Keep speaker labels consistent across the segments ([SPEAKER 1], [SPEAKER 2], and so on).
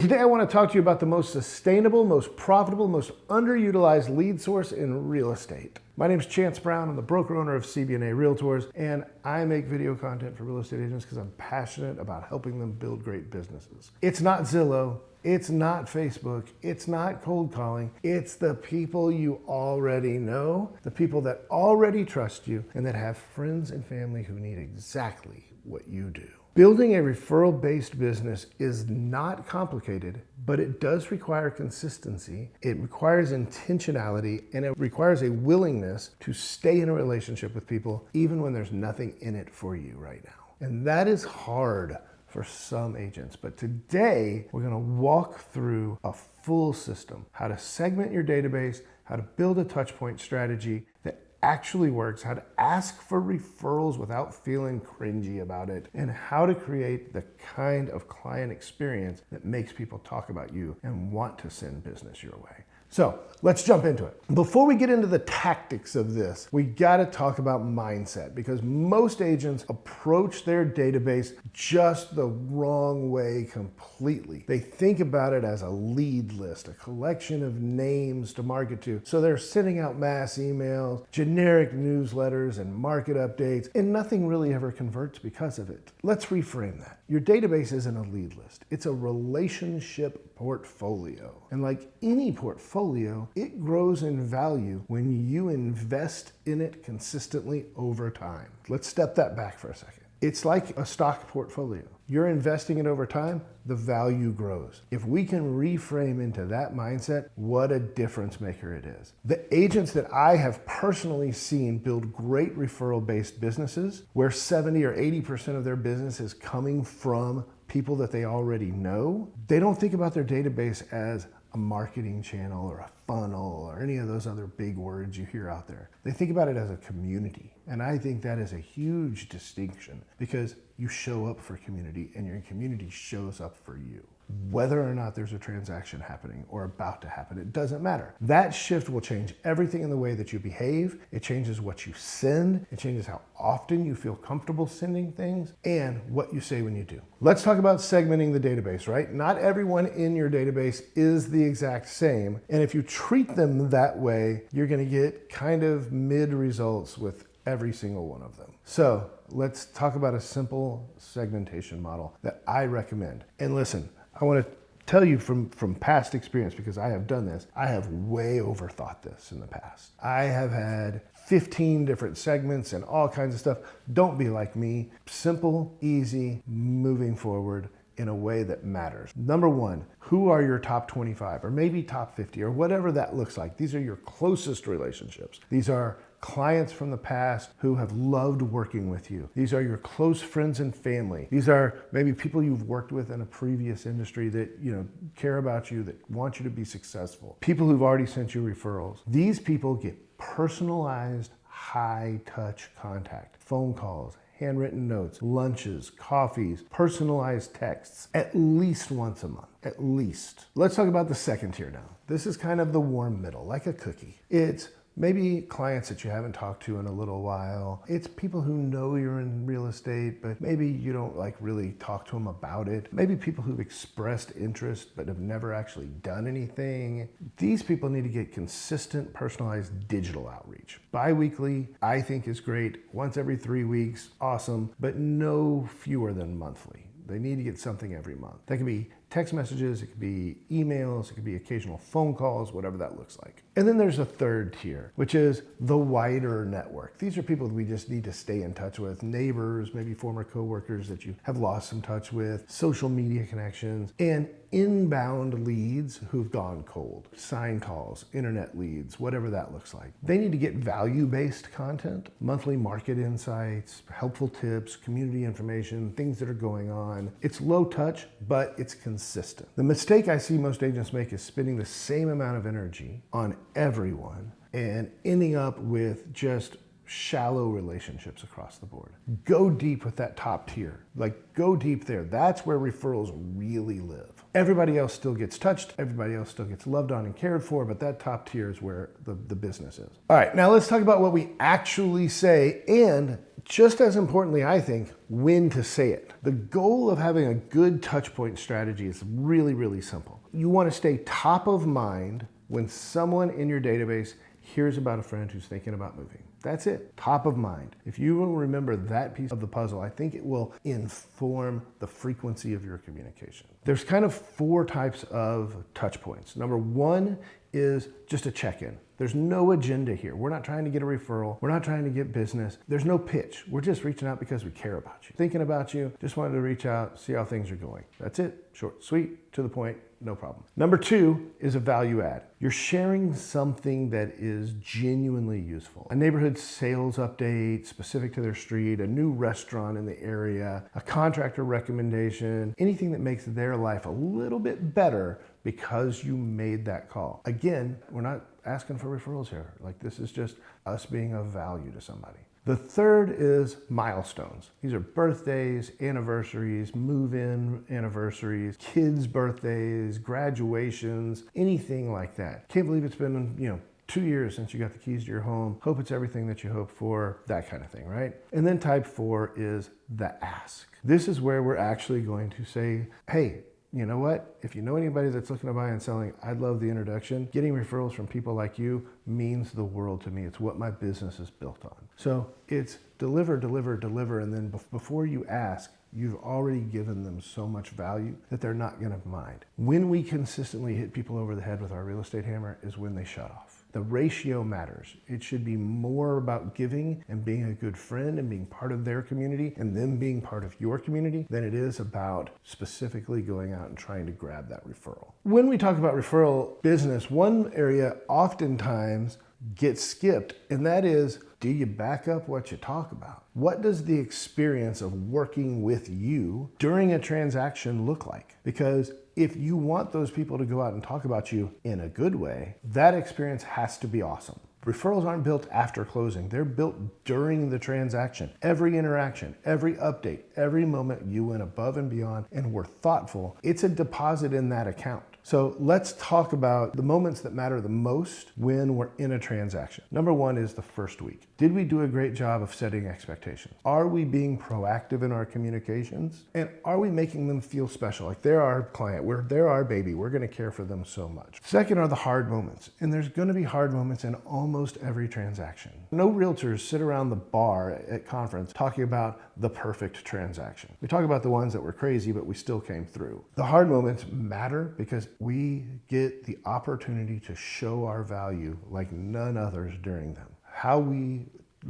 [SPEAKER 1] Today I want to talk to you about the most sustainable, most profitable, most underutilized lead source in real estate. My name is Chance Brown. I'm the broker owner of CB&A Realtors, and I make video content for real estate agents because I'm passionate about helping them build great businesses. It's not Zillow, it's not Facebook, it's not cold calling, it's the people you already know, the people that already trust you, and that have friends and family who need exactly what you do. Building a referral-based business is not complicated, but it does require consistency. It requires intentionality, and it requires a willingness to stay in a relationship with people even when there's nothing in it for you right now. And that is hard for some agents. But today, we're gonna walk through a full system, how to segment your database, how to build a touchpoint strategy that actually works, how to ask for referrals without feeling cringy about it, and how to create the kind of client experience that makes people talk about you and want to send business your way. So let's jump into it. Before we get into the tactics of this, we gotta talk about mindset, because most agents approach their database just the wrong way completely. They think about it as a lead list, a collection of names to market to. So they're sending out mass emails, generic newsletters, and market updates, and nothing really ever converts because of it. Let's reframe that. Your database isn't a lead list. It's a relationship portfolio. And like any portfolio, it grows in value when you invest in it consistently over time. Let's step that back for a second. It's like a stock portfolio. You're investing it over time, the value grows. If we can reframe into that mindset, what a difference maker it is. The agents that I have personally seen build great referral-based businesses, where 70 or 80% of their business is coming from people that they already know, they don't think about their database as a marketing channel or a funnel or any of those other big words you hear out there. They think about it as a community. And I think that is a huge distinction, because you show up for community and your community shows up for you. Whether or not there's a transaction happening or about to happen, it doesn't matter. That shift will change everything in the way that you behave. It changes what you send. It changes how often you feel comfortable sending things and what you say when you do. Let's talk about segmenting the database, right? Not everyone in your database is the exact same. And if you treat them that way, you're gonna get kind of mid results with every single one of them. So let's talk about a simple segmentation model that I recommend. And listen, I want to tell you from past experience, because I have done this, I have way overthought this in the past. I have had 15 different segments and all kinds of stuff. Don't be like me. Simple, easy, moving forward in a way that matters. Number one, who are your top 25 or maybe top 50 or whatever that looks like? These are your closest relationships. These are clients from the past who have loved working with you. These are your close friends and family. These are maybe people you've worked with in a previous industry that care about you, that want you to be successful. People who've already sent you referrals. These people get personalized, high-touch contact, phone calls, handwritten notes, lunches, coffees, personalized texts, at least once a month, at least. Let's talk about the second tier now. This is kind of the warm middle, like a cookie. It's maybe clients that you haven't talked to in a little while. It's people who know you're in real estate, but maybe you don't really talk to them about it. Maybe people who've expressed interest but have never actually done anything. These people need to get consistent, personalized digital outreach. Bi-weekly, I think, is great. Once every 3 weeks, awesome, but no fewer than monthly. They need to get something every month. That could be text messages, it could be emails, it could be occasional phone calls, whatever that looks like. And then there's a third tier, which is the wider network. These are people that we just need to stay in touch with. Neighbors, maybe former coworkers that you have lost some touch with, social media connections, and inbound leads who've gone cold. Sign calls, internet leads, whatever that looks like. They need to get value-based content, monthly market insights, helpful tips, community information, things that are going on. It's low touch, but it's consistent. The mistake I see most agents make is spending the same amount of energy on everyone and ending up with just shallow relationships across the board. Go deep with that top tier. Go deep there. That's where referrals really live. Everybody else still gets touched. Everybody else still gets loved on and cared for, but that top tier is where the business is. All right, now let's talk about what we actually say, and just as importantly, I think, when to say it. The goal of having a good touchpoint strategy is really, really simple. You want to stay top of mind when someone in your database hears about a friend who's thinking about moving. That's it, top of mind. If you will remember that piece of the puzzle, I think it will inform the frequency of your communication. There's kind of 4 types of touch points. Number 1 is just a check-in. There's no agenda here. We're not trying to get a referral. We're not trying to get business. There's no pitch. We're just reaching out because we care about you. Thinking about you, just wanted to reach out, see how things are going. That's it, short, sweet, to the point, no problem. Number 2 is a value add. You're sharing something that is genuinely useful. A neighborhood sales update specific to their street, a new restaurant in the area, a contractor recommendation, anything that makes their life a little bit better because you made that call. Again, we're not asking for referrals here. Like, this is just us being of value to somebody. The third is milestones. These are birthdays, anniversaries, move-in anniversaries, kids' birthdays, graduations, anything like that. Can't believe it's been, 2 years since you got the keys to your home. Hope it's everything that you hope for, that kind of thing, right? And then type 4 is the ask. This is where we're actually going to say, hey, you know what? If you know anybody that's looking to buy and selling, I'd love the introduction. Getting referrals from people like you means the world to me. It's what my business is built on. So it's deliver, deliver, deliver, and then before you ask, you've already given them so much value that they're not going to mind. When we consistently hit people over the head with our real estate hammer is when they shut off. The ratio matters. It should be more about giving and being a good friend and being part of their community and them being part of your community than it is about specifically going out and trying to grab that referral. When we talk about referral business, one area oftentimes gets skipped, and that is, do you back up what you talk about? What does the experience of working with you during a transaction look like? Because if you want those people to go out and talk about you in a good way, that experience has to be awesome. Referrals aren't built after closing. They're built during the transaction. Every interaction, every update, every moment you went above and beyond and were thoughtful, it's a deposit in that account. So let's talk about the moments that matter the most when we're in a transaction. Number 1 is the first week. Did we do a great job of setting expectations? Are we being proactive in our communications? And are we making them feel special? Like they're our client, they're our baby, we're gonna care for them so much. Second are the hard moments. And there's gonna be hard moments in almost every transaction. No realtors sit around the bar at conference talking about the perfect transaction. We talk about the ones that were crazy, but we still came through. The hard moments matter because we get the opportunity to show our value like none others during them. How we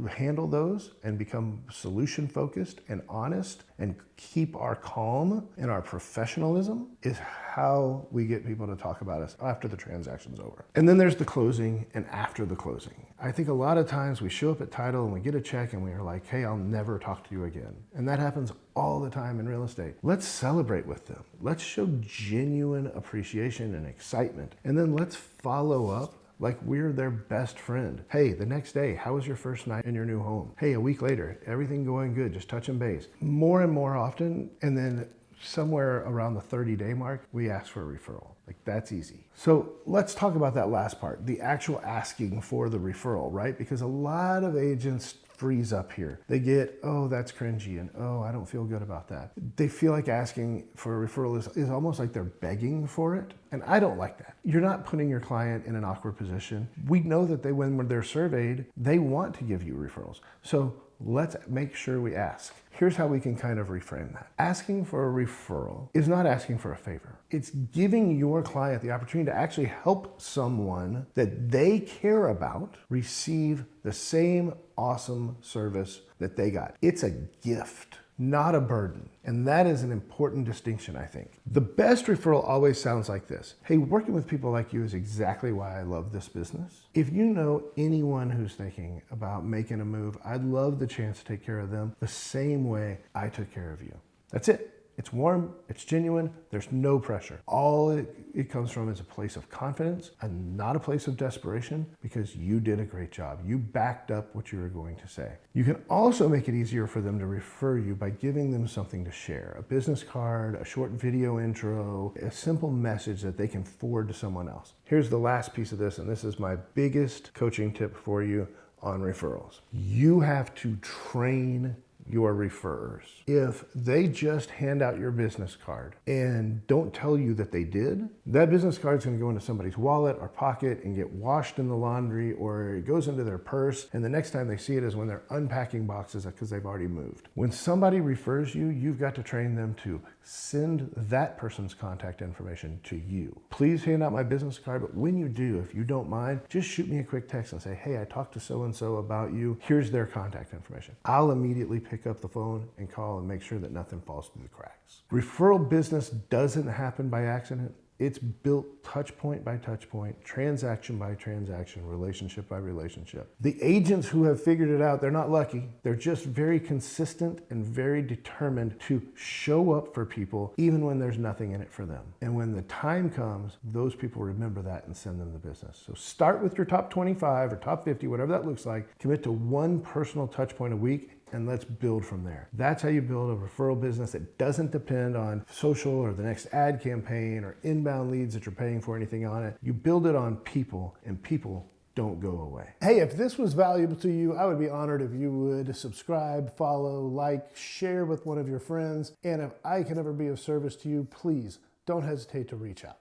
[SPEAKER 1] handle those and become solution focused and honest and keep our calm and our professionalism is how we get people to talk about us after the transaction's over. And then there's the closing and after the closing. I think a lot of times we show up at title and we get a check and we are like, hey, I'll never talk to you again. And that happens all the time in real estate. Let's celebrate with them. Let's show genuine appreciation and excitement. And then let's follow up like we're their best friend. Hey, the next day, how was your first night in your new home? Hey, a week later, everything going good, just touching base. More and more often, and then somewhere around the 30-day mark, we ask for a referral. Like, that's easy. So let's talk about that last part, the actual asking for the referral, right? Because a lot of agents freeze up here. They get, oh, that's cringy, and oh, I don't feel good about that. They feel like asking for a referral is almost like they're begging for it, and I don't like that. You're not putting your client in an awkward position. We know that when they're surveyed, they want to give you referrals. So let's make sure we ask. Here's how we can kind of reframe that. Asking for a referral is not asking for a favor. It's giving your client the opportunity to actually help someone that they care about receive the same awesome service that they got. It's a gift, not a burden. And that is an important distinction, I think. The best referral always sounds like this. Hey, working with people like you is exactly why I love this business. If you know anyone who's thinking about making a move, I'd love the chance to take care of them the same way I took care of you. That's it. It's warm, it's genuine, there's no pressure. All it comes from is a place of confidence and not a place of desperation, because you did a great job. You backed up what you were going to say. You can also make it easier for them to refer you by giving them something to share. A business card, a short video intro, a simple message that they can forward to someone else. Here's the last piece of this, and this is my biggest coaching tip for you on referrals. You have to train your referrers. If they just hand out your business card and don't tell you that they did, that business card is going to go into somebody's wallet or pocket and get washed in the laundry, or it goes into their purse, and the next time they see it is when they're unpacking boxes because they've already moved. When somebody refers you, you've got to train them to send that person's contact information to you. Please hand out my business card, but when you do, if you don't mind, just shoot me a quick text and say, hey, I talked to so-and-so about you. Here's their contact information. I'll immediately pick up the phone and call and make sure that nothing falls through the cracks. Referral business doesn't happen by accident. It's built touch point by touch point, transaction by transaction, relationship by relationship. The agents who have figured it out, they're not lucky. They're just very consistent and very determined to show up for people even when there's nothing in it for them. And when the time comes, those people remember that and send them the business. So start with your top 25 or top 50, whatever that looks like. Commit to one personal touch point a week, and let's build from there. That's how you build a referral business that doesn't depend on social or the next ad campaign or inbound leads that you're paying for, anything on it. You build it on people, and people don't go away. Hey, if this was valuable to you, I would be honored if you would subscribe, follow, like, share with one of your friends. And if I can ever be of service to you, please don't hesitate to reach out.